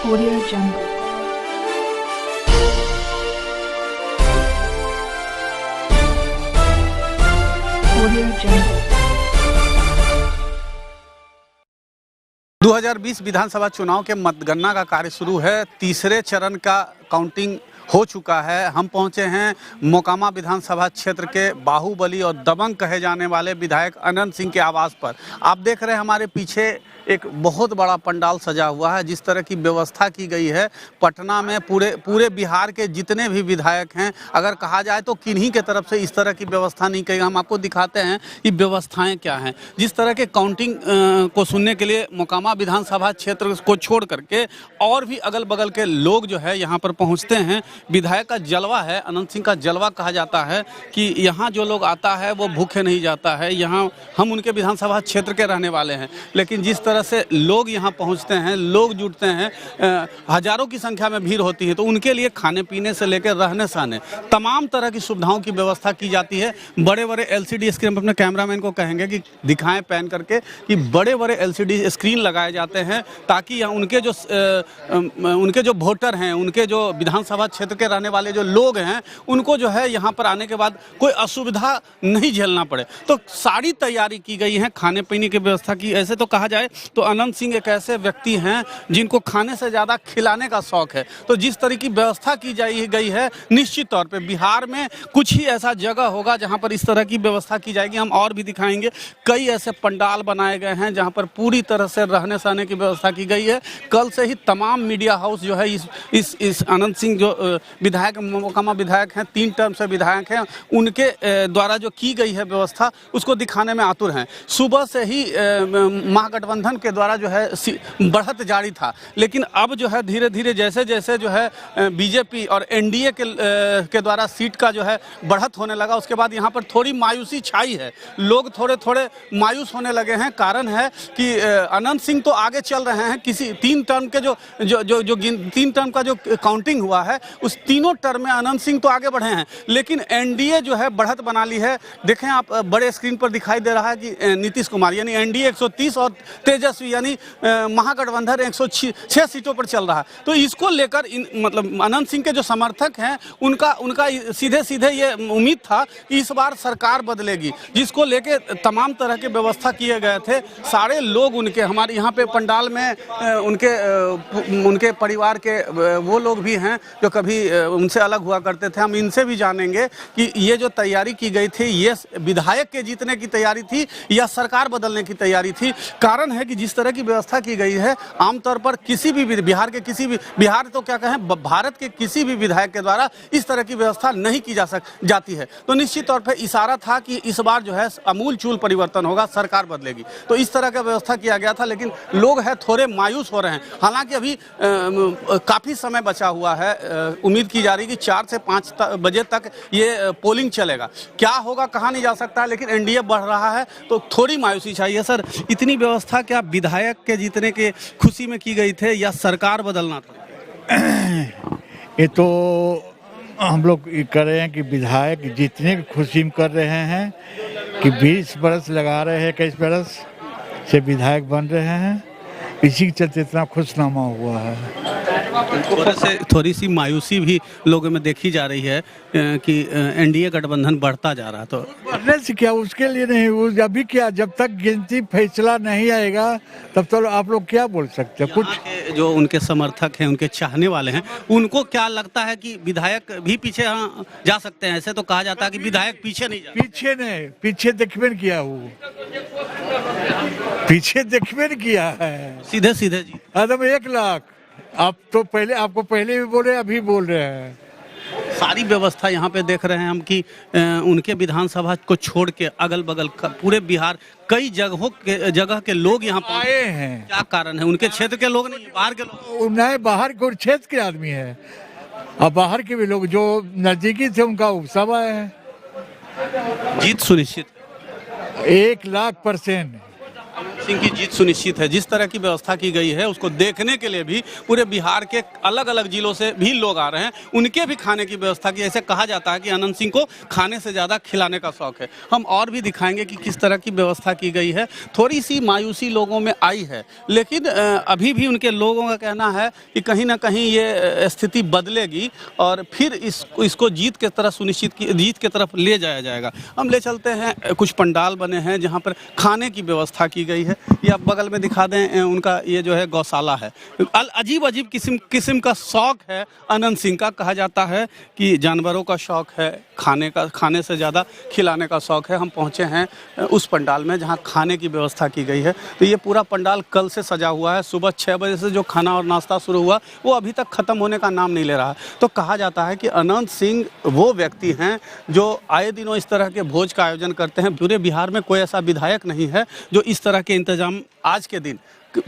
Audio Jungle. Audio Jungle. 2020 विधानसभा चुनाव के मतगणना का कार्य शुरू है। तीसरे चरण का काउंटिंग हो चुका है। हम पहुंचे हैं मोकामा विधानसभा क्षेत्र के बाहुबली और दबंग कहे जाने वाले विधायक अनंत सिंह के आवास पर। आप देख रहे हैं हमारे पीछे एक बहुत बड़ा पंडाल सजा हुआ है। जिस तरह की व्यवस्था की गई है पटना में, पूरे बिहार के जितने भी विधायक हैं, अगर कहा जाए तो किन्हीं के तरफ से इस तरह की व्यवस्था नहीं कही। हम आपको दिखाते हैं कि व्यवस्थाएं क्या हैं। जिस तरह के काउंटिंग को सुनने के लिए मोकामा विधानसभा क्षेत्र को छोड़ करके और भी अगल बगल के लोग जो है यहाँ पर पहुँचते हैं। विधायक का जलवा है, अनंत सिंह का जलवा कहा जाता है कि यहाँ जो लोग आता है वो भूखे नहीं जाता है। यहाँ हम उनके विधानसभा क्षेत्र के रहने वाले हैं, लेकिन जिस तरह से लोग यहाँ पहुँचते हैं, लोग जुटते हैं, हजारों की संख्या में भीड़ होती है, तो उनके लिए खाने पीने से लेकर रहने सहने तमाम तरह की सुविधाओं की व्यवस्था की जाती है। बड़े बड़े LCD स्क्रीन, अपने कैमरामैन को कहेंगे कि दिखाएं पैन करके कि बड़े बड़े LCD स्क्रीन लगाए जाते हैं ताकि उनके जो वोटर हैं, उनके जो विधानसभा क्षेत्र के रहने वाले जो लोग हैं, उनको जो है यहाँ पर आने के बाद कोई असुविधा नहीं झेलना पड़े। तो सारी तैयारी की गई है, खाने पीने की व्यवस्था की। ऐसे तो कहा जाए तो अनंत सिंह एक ऐसे व्यक्ति हैं जिनको खाने से ज़्यादा खिलाने का शौक है। तो जिस तरह की व्यवस्था की गई है, निश्चित तौर पे बिहार में कुछ ही ऐसा जगह होगा जहाँ पर इस तरह की व्यवस्था की जाएगी। हम और भी दिखाएंगे। कई ऐसे पंडाल बनाए गए हैं जहाँ पर पूरी तरह से रहने सहने की व्यवस्था की गई है। कल से ही तमाम मीडिया हाउस जो है इस अनंत सिंह जो विधायक, मोकामा विधायक हैं, 3 टर्म से विधायक हैं, उनके द्वारा जो की गई है व्यवस्था उसको दिखाने में आतुर हैं। सुबह से ही महागठबंधन के द्वारा जो है बढ़त जारी था, लेकिन अब जो है धीरे धीरे जैसे जैसे जो है बीजेपी और एनडीए के द्वारा सीट का जो है बढ़त होने लगा, उसके बाद यहाँ पर थोड़ी मायूसी छाई है। लोग थोड़े थोड़े मायूस होने लगे हैं। कारण है कि अनंत सिंह तो आगे चल रहे हैं। किसी 3 टर्म के जो 3 टर्म का जो काउंटिंग हुआ है उस तीनों टर्म में अनंत सिंह तो आगे बढ़े हैं, लेकिन एनडीए जो है बढ़त बना ली है। देखें आप, बड़े स्क्रीन पर दिखाई दे रहा है कि नीतीश कुमार यानी एनडीए 130 और तेजस्वी यानी महागठबंधन 106 सीटों पर चल रहा है। तो इसको लेकर मतलब अनंत सिंह के जो समर्थक हैं उनका सीधे सीधे ये उम्मीद था कि इस बार सरकार बदलेगी, जिसको लेके तमाम तरह के व्यवस्था किए गए थे। सारे लोग उनके, हमारे यहाँ पे पंडाल में उनके परिवार के वो लोग भी हैं जो कभी उनसे अलग हुआ करते थे। हम इनसे भी जानेंगे कि ये जो तैयारी की गई थी, ये विधायक के जीतने की तैयारी थी या सरकार बदलने की तैयारी थी। कारण है कि जिस तरह की व्यवस्था की गई है, आमतौर पर किसी भी बिहार तो क्या कहें, भारत के किसी भी विधायक के द्वारा इस तरह की व्यवस्था नहीं की जाती है। तो निश्चित तौर पर इशारा था कि इस बार जो है अमूल चूल परिवर्तन होगा, सरकार बदलेगी। तो इस तरह का व्यवस्था किया गया था, लेकिन लोग हैं थोड़े मायूस हो रहे हैं। हालांकि अभी काफ़ी समय बचा हुआ है। उम्मीद की जा रही है कि 4 से 5 बजे तक ये पोलिंग चलेगा। क्या होगा कहा नहीं जा सकता, लेकिन एनडीए बढ़ रहा है तो थोड़ी मायूसी चाहिए। सर, इतनी व्यवस्था क्या विधायक के जीतने के खुशी में की गई थे या सरकार बदलना था? ये तो हम लोग ये कर रहे हैं कि विधायक जीतने की खुशी में कर रहे हैं कि 20 बरस लगा रहे हैं, 21 बरस से विधायक बन रहे हैं। इसी के चलते इतना खुशनामा हुआ है। थोड़ी सी मायूसी भी लोगों में देखी जा रही है कि एनडीए गठबंधन बढ़ता जा रहा। तो बढ़ने से क्या, उसके लिए नहीं, वो अभी क्या, जब तक गिनती फैसला नहीं आएगा तब तो आप लोग क्या बोल सकते हैं। कुछ जो उनके समर्थक हैं, उनके चाहने वाले हैं, उनको क्या लगता है कि विधायक भी पीछे जा सकते हैं? ऐसे तो कहा जाता है कि विधायक पीछे नहीं जा, पीछे देखबे किया, वो पीछे देखबे किया है, सीधे जी एकदम 1 लाख। आप तो आपको पहले भी बोले, अभी बोल रहे हैं। सारी व्यवस्था यहाँ पे देख रहे हैं हम कि उनके विधानसभा को छोड़ के अगल बगल पूरे बिहार कई जगह के लोग यहाँ आए हैं। क्या कारण है? उनके क्षेत्र के लोग नहीं, बाहर के लोग नहीं, बाहर के क्षेत्र के आदमी है और बाहर के भी लोग जो नजदीकी थे उनका सब आए हैं। जीत सुनिश्चित 1,00,000%। सिंह की जीत सुनिश्चित है। जिस तरह की व्यवस्था की गई है उसको देखने के लिए भी पूरे बिहार के अलग अलग जिलों से भी लोग आ रहे हैं, उनके भी खाने की व्यवस्था की। ऐसे कहा जाता है कि अनंत सिंह को खाने से ज़्यादा खिलाने का शौक है। हम और भी दिखाएंगे कि किस तरह की व्यवस्था की गई है। थोड़ी सी मायूसी लोगों में आई है, लेकिन अभी भी उनके लोगों का कहना है कि कहीं ना कहीं ये स्थिति बदलेगी और फिर इसको जीत के तरफ ले जाया जाएगा। हम ले चलते हैं, कुछ पंडाल बने हैं जहाँ पर खाने की व्यवस्था की गई है। ये आप बगल में दिखा दें, उनका ये जो है गौशाला है। अजीब अजीब किस्म का शौक है अनंत सिंह का। कहा जाता है कि जानवरों का शौक है, खाने से ज़्यादा खिलाने का शौक है। हम पहुँचे हैं उस पंडाल में जहाँ खाने की व्यवस्था की गई है। तो ये पूरा पंडाल कल से सजा हुआ है। सुबह 6 बजे से जो खाना और नाश्ता शुरू हुआ वो अभी तक ख़त्म होने का नाम नहीं ले रहा। तो कहा जाता है कि अनंत सिंह वो व्यक्ति हैं जो आए दिनों इस तरह के भोज का आयोजन करते हैं। पूरे बिहार में कोई ऐसा विधायक नहीं है जो इस तरह के इंतजाम आज के दिन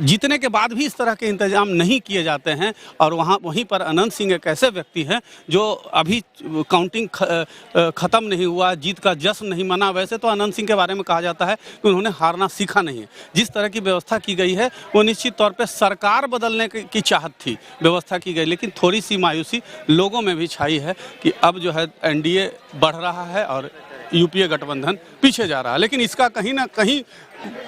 जीतने के बाद भी इस तरह के इंतजाम नहीं किए जाते हैं। और वहीं पर अनंत सिंह एक ऐसे व्यक्ति हैं जो अभी काउंटिंग ख़त्म नहीं हुआ, जीत का जश्न नहीं मना। वैसे तो अनंत सिंह के बारे में कहा जाता है कि उन्होंने हारना सीखा नहीं है। जिस तरह की व्यवस्था की गई है वो निश्चित तौर पे सरकार बदलने की चाहत थी, व्यवस्था की गई, लेकिन थोड़ी सी मायूसी लोगों में भी छाई है कि अब जो है एनडीए बढ़ रहा है और यूपीए गठबंधन पीछे जा रहा है। लेकिन इसका कहीं ना कहीं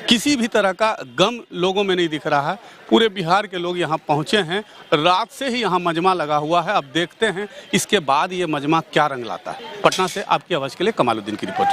किसी भी तरह का गम लोगों में नहीं दिख रहा है। पूरे बिहार के लोग यहाँ पहुँचे हैं, रात से ही यहाँ मजमा लगा हुआ है। अब देखते हैं इसके बाद ये मजमा क्या रंग लाता है। पटना से आपकी आवाज़ के लिए कमालुद्दीन की रिपोर्ट।